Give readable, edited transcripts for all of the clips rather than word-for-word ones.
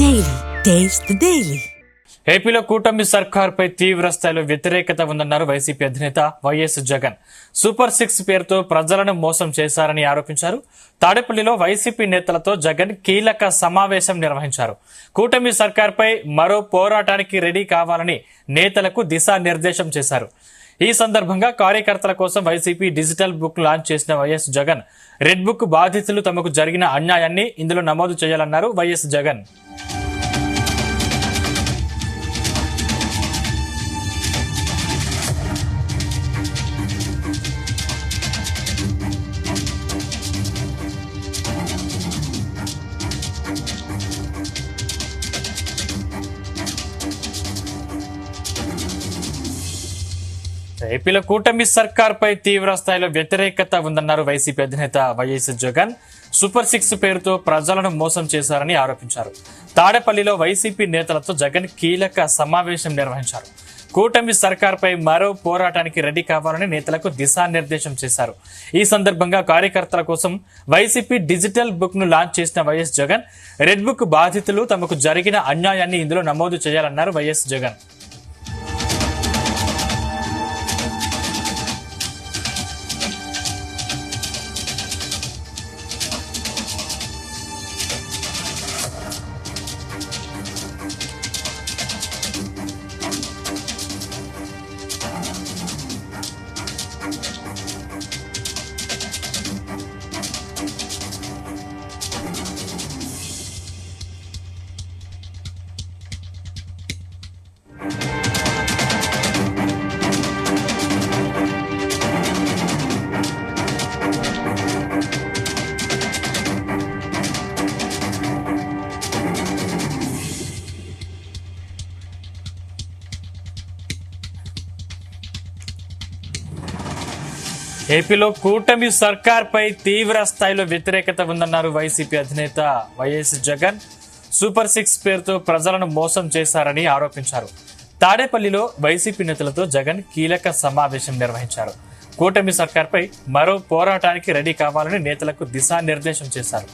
Daily. Taste the Daily. ఏపీలో కూటమి సర్కార్పై తీవ్ర స్థాయిలో వ్యతిరేకత ఉందన్నారు వైసీపీ అధినేత వైఎస్ జగన్. సూపర్ 6 పేరుతో ప్రజలను మోసం చేశారని ఆరోపించారు. తాడేపల్లిలో వైసీపీ నేతలతో జగన్ కీలక సమావేశం నిర్వహించారు. కూటమి సర్కార్పై మరో పోరాటానికి రెడీ కావాలని నేతలకు దిశానిర్దేశం చేశారు. ఈ సందర్భంగా కార్యకర్తల కోసం వైసీపీ డిజిటల్ బుక్ లాంచ్ చేసిన వైఎస్ జగన్ రెడ్ బుక్ బాధితులు తమకు జరిగిన అన్యాయాన్ని ఇందులో నమోదు చేయాలన్నారు వైఎస్ జగన్. ఏపీలో కూటమి సర్కార్పై తీవ్ర స్థాయిలో వ్యతిరేకత ఉందన్నారు వైసీపీ అధినేత వైఎస్ జగన్. సూపర్ 6 పేరుతో ప్రజలను మోసం చేశారని ఆరోపించారు. తాడేపల్లిలో వైసీపీ నేతలతో జగన్ కీలక సమావేశం నిర్వహించారు. కూటమి సర్కార్పై మరో పోరాటానికి రెడీ కావాలని నేతలకు దిశానిర్దేశం చేశారు. ఈ సందర్భంగా కార్యకర్తల కోసం వైసీపీ డిజిటల్ బుక్ ను లాంచ్ చేసిన వైఎస్ జగన్ రెడ్ బుక్ బాధితులు తమకు జరిగిన అన్యాయాన్ని ఇందులో నమోదు చేయాలన్నారు వైఎస్ జగన్. ఏపీలో కూటమి సర్కార్పై తీవ్ర స్థాయిలో వ్యతిరేకత ఉందన్నారు వైసీపీ అధినేత వైఎస్ జగన్. సూపర్ 6 పేరుతో ప్రజలను మోసం చేశారని ఆరోపించారు. తాడేపల్లిలో వైసీపీ నేతలతో జగన్ కీలక సమావేశం నిర్వహించారు. కూటమి సర్కార్పై మరో పోరాటానికి రెడీ కావాలని నేతలకు దిశానిర్దేశం చేశారు.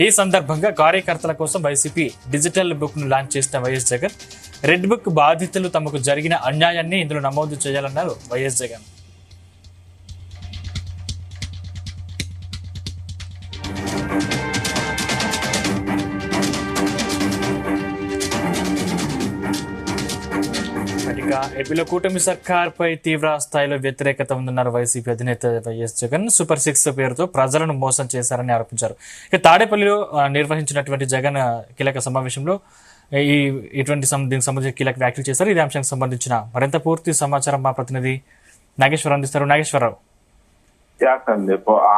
ఈ సందర్భంగా కార్యకర్తల కోసం వైసీపీ డిజిటల్ బుక్ ను లాంచ్ చేసిన వైఎస్ జగన్ రెడ్ బుక్ బాధితులు తమకు జరిగిన అన్యాయాన్ని ఇందులో నమోదు చేయాలన్నారు వైఎస్ జగన్. ఏపీలో కూటమి సర్కార్పై తీవ్ర స్థాయిలో వ్యతిరేకత ఉందన్నారు వైసీపీ అధినేత వైఎస్ జగన్. సూపర్ 6 పేరుతో ప్రజలను మోసం చేశారని ఆరోపించారు. ఇక తాడేపల్లిలో నిర్వహించినటువంటి జగన్ కీలక సమావేశంలో దీనికి సంబంధించి కీలక వ్యాఖ్యలు చేశారు. ఇదే అంశానికి సంబంధించిన మరింత పూర్తి సమాచారం మా ప్రతినిధి నాగేశ్వరరావు అందిస్తారు. నాగేశ్వరరావు,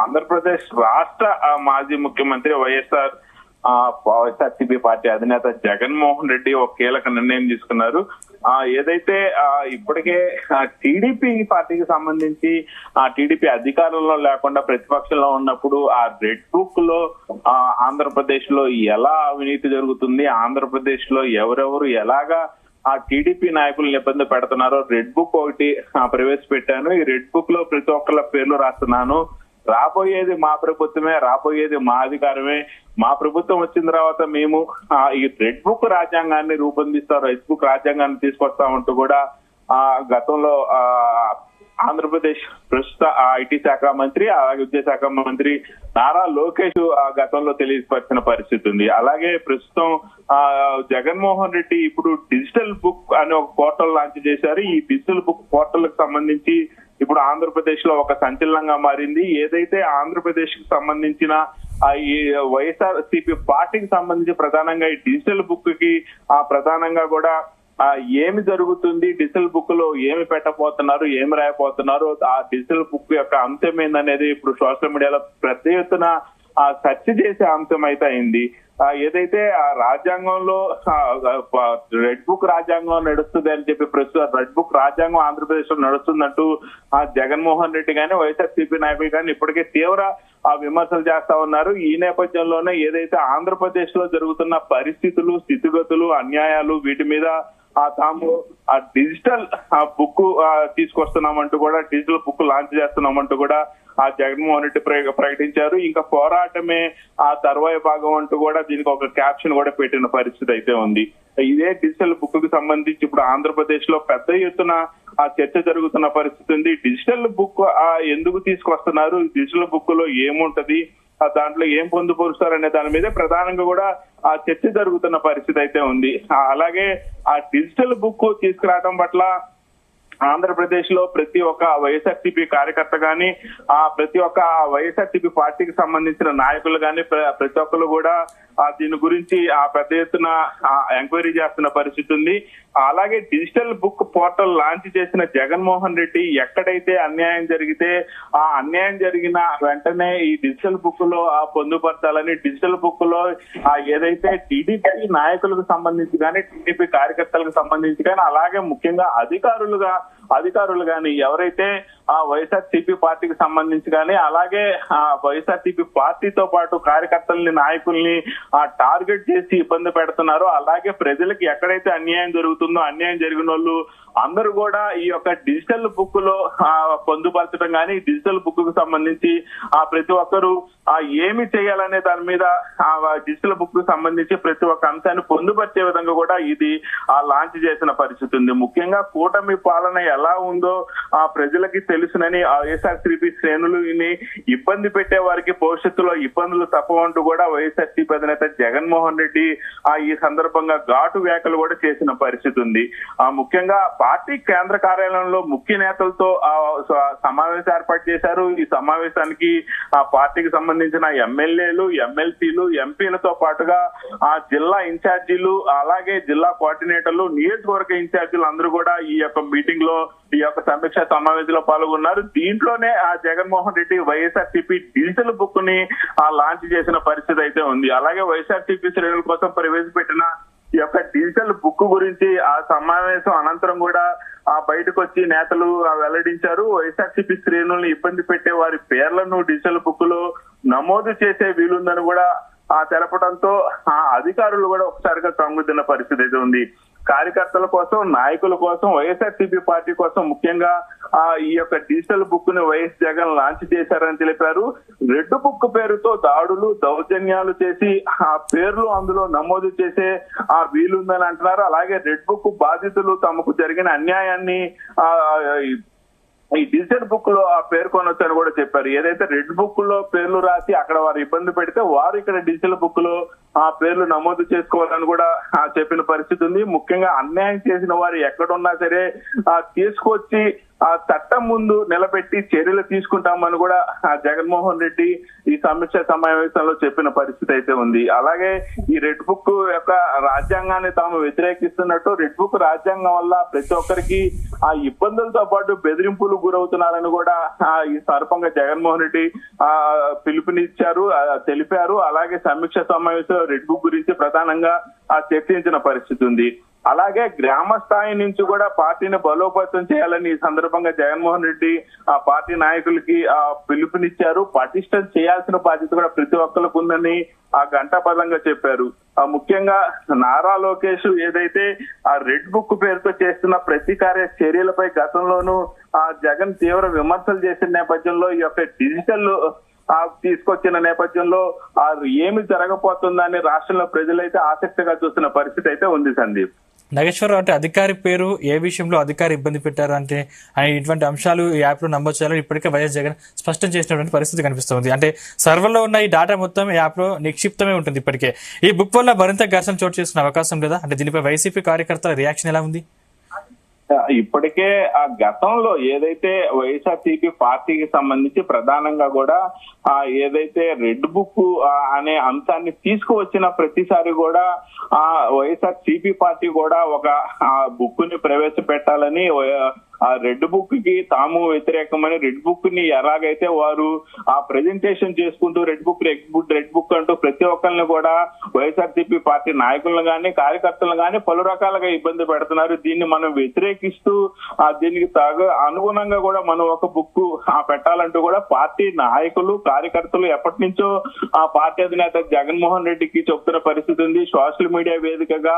ఆంధ్రప్రదేశ్ రాష్ట్ర మాజీ ముఖ్యమంత్రి వైఎస్ఆర్సీపీ పార్టీ అధినేత జగన్మోహన్ రెడ్డి ఒక కీలక నిర్ణయం తీసుకున్నారు. ఏదైతే ఇప్పటికే టీడీపీ పార్టీకి సంబంధించి టీడీపీ అధికారంలో లేకుండా ప్రతిపక్షంలో ఉన్నప్పుడు ఆ రెడ్ బుక్ లో ఆంధ్రప్రదేశ్ లో ఎలా అవినీతి జరుగుతుంది, ఆంధ్రప్రదేశ్ లో ఎవరెవరు ఎలాగా ఆ టీడీపీ నాయకులను ఇబ్బంది పెడుతున్నారో రెడ్ బుక్ ఒకటి ప్రవేశపెట్టాను. ఈ రెడ్ బుక్ లో ప్రతి ఒక్కళ్ళ పేర్లు రాస్తున్నాను. రాబోయేది మా ప్రభుత్వమే, రాబోయేది మా అధికారమే. మా ప్రభుత్వం వచ్చిన తర్వాత మేము ఈ రెడ్ బుక్ రాజ్యాంగాన్ని రూపొందిస్తారు, రెడ్ బుక్ రాజ్యాంగాన్ని తీసుకొస్తామంటూ కూడా గతంలో ఆంధ్రప్రదేశ్ ప్రస్తుత ఐటీ శాఖ మంత్రి అలాగే విద్యాశాఖ మంత్రి నారా లోకేష్ గతంలో తెలియపరిచిన పరిస్థితి ఉంది. అలాగే ప్రస్తుతం జగన్మోహన్ రెడ్డి ఇప్పుడు డిజిటల్ బుక్ అనే ఒక పోర్టల్ లాంచ్ చేశారు. ఈ డిజిటల్ బుక్ పోర్టల్ కి సంబంధించి ఇప్పుడు ఆంధ్రప్రదేశ్ లో ఒక సంచలనంగా మారింది. ఏదైతే ఆంధ్రప్రదేశ్ కి సంబంధించిన ఈ వైఎస్ఆర్సీపీ పార్టీకి సంబంధించి ప్రధానంగా ఈ డిజిటల్ బుక్ కి ప్రధానంగా కూడా ఏమి జరుగుతుంది, డిజిటల్ బుక్ లో ఏమి పెట్టబోతున్నారు, ఏమి రాయబోతున్నారు, ఆ డిజిటల్ బుక్ యొక్క అంశం ఏందనేది ఇప్పుడు సోషల్ మీడియాలో పెద్ద ఎత్తున సెర్చ్ చేసే అంశం అయితే అయింది. ఏదైతే ఆ రాజ్యాంగంలో రెడ్ బుక్ రాజ్యాంగం నడుస్తుంది అని చెప్పి ప్రస్తుతం రెడ్ బుక్ రాజ్యాంగం ఆంధ్రప్రదేశ్ లో నడుస్తున్నట్టు జగన్మోహన్ రెడ్డి గానీ వైఎస్ఆర్సీపీ నాయకులు కానీ ఇప్పటికే తీవ్ర విమర్శలు చేస్తా ఉన్నారు. ఈ నేపథ్యంలోనే ఏదైతే ఆంధ్రప్రదేశ్ లో జరుగుతున్న పరిస్థితులు, స్థితిగతులు, అన్యాయాలు వీటి మీద తాము ఆ డిజిటల్ బుక్ తీసుకొస్తున్నామంటూ కూడా, డిజిటల్ బుక్ లాంచ్ చేస్తున్నామంటూ కూడా ఆ జగన్మోహన్ రెడ్డి ప్రకటించారు. ఇంకా పోరాటమే ఆ తర్వాయి భాగం అంటూ కూడా దీనికి ఒక క్యాప్షన్ కూడా పెట్టిన పరిస్థితి అయితే ఉంది. ఇదే డిజిటల్ బుక్ కు సంబంధించి ఇప్పుడు ఆంధ్రప్రదేశ్ లో పెద్ద ఎత్తున ఆ చర్చ జరుగుతున్న పరిస్థితి ఉంది. డిజిటల్ బుక్ ఎందుకు తీసుకొస్తున్నారు, డిజిటల్ బుక్ లో ఏముంటది, దాంట్లో ఏం పొందుపరుస్తారు అనే దాని మీద ప్రధానంగా కూడా ఆ చర్చ జరుగుతున్న పరిస్థితి అయితే ఉంది. అలాగే ఆ డిజిటల్ బుక్ తీసుకురావడం పట్ల ఆంధ్రప్రదేశ్ లో ప్రతి ఒక్క వైఎస్ఆర్సీపీ కార్యకర్త గాని, ప్రతి ఒక్క వైఎస్ఆర్సీపీ పార్టీకి సంబంధించిన నాయకులు గాని, ప్రతి ఒక్కరు కూడా దీని గురించి పెద్ద ఎత్తున ఎంక్వైరీ చేస్తున్న పరిస్థితి ఉంది. అలాగే డిజిటల్ బుక్ పోర్టల్ లాంచ్ చేసిన జగన్మోహన్ రెడ్డి ఎక్కడైతే అన్యాయం జరిగితే ఆ అన్యాయం జరిగిన వెంటనే ఈ డిజిటల్ బుక్ లో పొందుపరచాలని, డిజిటల్ బుక్ లో ఏదైతే టీడీపీ నాయకులకు సంబంధించి కానీ, టీడీపీ కార్యకర్తలకు సంబంధించి కానీ, అలాగే ముఖ్యంగా అధికారులు గాని ఎవరైతే ఆ వైఎస్ఆర్సీపీ పార్టీకి సంబంధించి కానీ, అలాగే వైఎస్ఆర్సీపీ పార్టీతో పాటు కార్యకర్తల్ని, నాయకుల్ని టార్గెట్ చేసి ఇబ్బంది పెడుతున్నారో, అలాగే ప్రజలకు ఎక్కడైతే అన్యాయం జరుగుతుందో అన్యాయం జరిగిన వాళ్ళు అందరూ కూడా ఈ యొక్క డిజిటల్ బుక్ లో పొందుపరచడం కానీ, డిజిటల్ బుక్ కు సంబంధించి ప్రతి ఒక్కరు ఏమి చేయాలనే దాని మీద డిజిటల్ బుక్ కు సంబంధించి ప్రతి ఒక్క అంశాన్ని పొందుపరిచే విధంగా కూడా ఇది లాంచ్ చేసిన పరిస్థితి ఉంది. ముఖ్యంగా కూటమి పాలన ఎలా ఉందో ప్రజలకి తెలుసునని వైఎస్ఆర్సీపీ శ్రేణులని ఇబ్బంది పెట్టే వారికి భవిష్యత్తులో ఇబ్బందులు తప్పవంటూ కూడా వైఎస్ఆర్సీపీ అధినేత జగన్మోహన్ రెడ్డి ఈ సందర్భంగా ఘాటు వ్యాఖ్యలు కూడా చేసిన పరిస్థితి ఉంది. ముఖ్యంగా పార్టీ కేంద్ర కార్యాలయంలో ముఖ్య నేతలతో సమావేశం ఏర్పాటు చేశారు. ఈ సమావేశానికి పార్టీకి సంబంధించిన ఎమ్మెల్యేలు, ఎమ్మెల్సీలు, ఎంపీలతో పాటుగా జిల్లా ఇన్ఛార్జీలు, అలాగే జిల్లా కోఆర్డినేటర్లు, నియోజకవర్గ ఇన్ఛార్జీలు అందరూ కూడా ఈ యొక్క మీటింగ్ లో, ఈ యొక్క సమీక్ష సమావేశంలో పాల్గొన్నారు. దీంట్లోనే జగన్మోహన్ రెడ్డి వైఎస్ఆర్సీపీ డిజిటల్ బుక్ ని లాంచ్ చేసిన పరిస్థితి అయితే ఉంది. అలాగే వైఎస్ఆర్సీపీ శ్రేణుల కోసం ప్రవేశపెట్టిన ఈ యొక్క డిజిటల్ బుక్ గురించి ఆ సమావేశం అనంతరం కూడా బయటకు వచ్చి నేతలు వెల్లడించారు. వైఎస్ఆర్సీపీ శ్రేణులను ఇబ్బంది పెట్టే వారి పేర్లను డిజిటల్ బుక్ లో నమోదు చేసే వీలుందని కూడా తెలపడంతో అధికారులు కూడా ఒకసారిగా కంగుతున్న పరిస్థితి అయితే ఉంది. కార్యకర్తల కోసం, నాయకుల కోసం, వైఎస్ఆర్సీపీ పార్టీ కోసం ముఖ్యంగా ఈ యొక్క డిజిటల్ బుక్ ని వైఎస్ జగన్ లాంచ్ చేశారని తెలిపారు. రెడ్ బుక్ పేరుతో దాడులు, దౌర్జన్యాలు చేసి ఆ పేర్లు అందులో నమోదు చేసే వీలుందని అంటున్నారు. అలాగే రెడ్ బుక్ బాధితులు తమకు జరిగిన అన్యాయాన్ని ఈ డిజిటల్ బుక్ లో పేర్కొనొచ్చని కూడా చెప్పారు. ఏదైతే రెడ్ బుక్ లో పేర్లు రాసి అక్కడ వారు ఇబ్బంది పెడితే వారు ఇక్కడ డిజిటల్ బుక్ లో పేర్లు నమోదు చేసుకోవాలని కూడా చెప్పిన పరిస్థితి ఉంది. ముఖ్యంగా అన్యాయం చేసిన వారు ఎక్కడున్నా సరే తీసుకొచ్చి చట్టం ముందు నిలబెట్టి చర్యలు తీసుకుంటామని కూడా జగన్మోహన్ రెడ్డి ఈ సమీక్ష సమావేశంలో చెప్పిన పరిస్థితి అయితే ఉంది. అలాగే ఈ రెడ్ బుక్ యొక్క రాజ్యాంగాన్ని తాము వ్యతిరేకిస్తున్నట్టు, రెడ్ బుక్ రాజ్యాంగం వల్ల ప్రతి ఒక్కరికి ఇబ్బందులతో పాటు బెదిరింపులు గురవుతున్నారని కూడా ఈ సందర్భంగా జగన్మోహన్ రెడ్డి పిలుపునిచ్చారు, తెలిపారు. అలాగే సమీక్ష సమావేశంలో రెడ్ బుక్ గురించి ప్రధానంగా చర్చించిన పరిస్థితి ఉంది. అలాగే గ్రామ స్థాయి నుంచి కూడా పార్టీని బలోపేతం చేయాలని ఈ సందర్భంగా జగన్మోహన్ రెడ్డి పార్టీ నాయకులకి పిలుపునిచ్చారు. పటిష్టం చేయాల్సిన బాధ్యత కూడా ప్రతి ఒక్కరికి ఉందని ఘంటాపథంగా చెప్పారు. ముఖ్యంగా నారా లోకేష్ ఏదైతే రెడ్ బుక్ పేరుతో చేస్తున్న ప్రతీకార చర్యలపై గతంలోనూ జగన్ తీవ్ర విమర్శలు చేసిన నేపథ్యంలో ఈ యొక్క డిజిటల్ తీసుకొచ్చిన నేపథ్యంలో ఏమి జరగబోతుందని రాష్ట్రంలో ప్రజలైతే ఆసక్తిగా చూస్తున్న పరిస్థితి అయితే ఉంది. సందీప్, నాగేశ్వరరావు, అంటే అధికారి పేరు ఏ విషయంలో అధికారి ఇబ్బంది పెట్టారు అంటే ఇటువంటి అంశాలు ఈ యాప్ లో నమోదు చేయాలని ఇప్పటికే వైఎస్ జగన్ స్పష్టం చేసినటువంటి పరిస్థితి కనిపిస్తుంది. అంటే సర్వర్లో ఉన్న ఈ డేటా మొత్తం యాప్ లో నిక్షిప్తమే ఉంటుంది. ఇప్పటికే ఈ బుక్ వల్ల మరింత ఘర్షణ చోటు చేసుకునే అవకాశం లేదా? అంటే దీనిపై వైసీపీ కార్యకర్తల రియాక్షన్ ఎలా ఉంది? ఇప్పటికే గతంలో ఏదైతే వైఎస్ఆర్సీపీ పార్టీకి సంబంధించి ప్రధానంగా కూడా ఏదైతే రెడ్ బుక్ అనే అంశాన్ని తీసుకువచ్చిన ప్రతిసారి కూడా వైఎస్ఆర్సీపీ పార్టీ కూడా ఒక బుక్ ని ప్రవేశపెట్టాలని, ఆ రెడ్ బుక్ కి తాము వ్యతిరేకమని, రెడ్ బుక్ ని ఎలాగైతే వారు ప్రెజెంటేషన్ చేసుకుంటూ రెడ్ బుక్ అంటూ ప్రతి ఒక్కరిని కూడా వైఎస్ఆర్సీపీ పార్టీ నాయకులను గానీ, కార్యకర్తలను గానీ పలు రకాలుగా ఇబ్బంది పెడుతున్నారు. దీన్ని మనం వ్యతిరేకిస్తూ దీనికి అనుగుణంగా కూడా మనం ఒక బుక్ పెట్టాలంటూ కూడా పార్టీ నాయకులు, కార్యకర్తలు ఎప్పటి నుంచో ఆ పార్టీ అధినేత జగన్మోహన్ రెడ్డికి చెప్తున్న పరిస్థితి ఉంది. సోషల్ మీడియా వేదికగా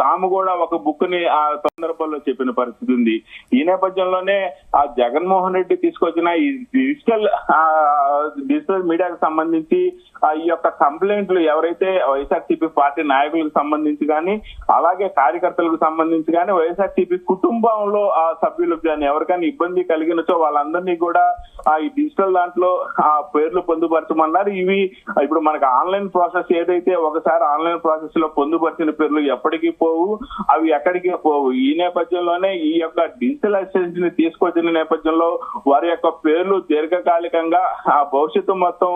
తాము కూడా ఒక బుక్ ని ఆ సందర్భంలో చెప్పిన పరిస్థితి ఉంది. ఈ నేపథ్యంలోనే ఆ జగన్మోహన్ రెడ్డి తీసుకొచ్చిన ఈ డిజిటల్ మీడియాకు సంబంధించి ఈ యొక్క కంప్లైంట్లు ఎవరైతే వైఎస్ఆర్సీపీ పార్టీ నాయకులకు సంబంధించి కానీ అలాగే కార్యకర్తలకు సంబంధించి కానీ వైఎస్ఆర్సీపీ కుటుంబంలో ఆ సభ్యులకు కానీ ఎవరికైనా ఇబ్బంది కలిగినచో వాళ్ళందరినీ కూడా ఈ డిజిటల్ దాంట్లో పేర్లు పొందుపరచమన్నారు. ఇవి ఇప్పుడు మనకు ఆన్లైన్ ప్రాసెస్ ఏదైతే ఒకసారి ఆన్లైన్ ప్రాసెస్ లో పొందుపరిచిన పేర్లు ఎప్పటికీ పోవు, అవి ఎక్కడికి పోవు. ఈ నేపథ్యంలోనే ఈ యొక్క డిజిటల్ అసిస్టెంట్ ని తీసుకొచ్చిన నేపథ్యంలో వారి యొక్క పేర్లు దీర్ఘకాలికంగా ఆ భవిష్యత్తు మొత్తం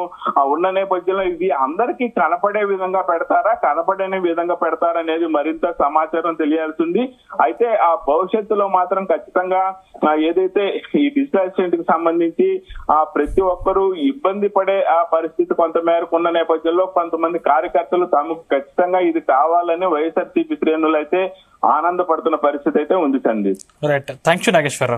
ఉన్న నేపథ్యంలో ఇది అందరికీ కనపడే విధంగా పెడతారా, కనపడని విధంగా పెడతారా అనేది మరింత సమాచారం తెలియాల్సింది. అయితే ఆ భవిష్యత్తులో మాత్రం ఖచ్చితంగా ఏదైతే ఈ డిజిటల్ అసిస్టెంట్ కి సంబంధించి ప్రతి ఒక్కరూ ఇబ్బంది పడే ఆ పరిస్థితి కొంత మేరకు ఉన్న నేపథ్యంలో కొంతమంది కార్యకర్తలు తమకు ఖచ్చితంగా ఇది కావాలని వైఎస్ఆర్సీపీ శ్రేణులు అయితే ఆనందపడుతున్న పరిస్థితి అయితే ఉంది Sandeep. Right, thank you Nageswararao.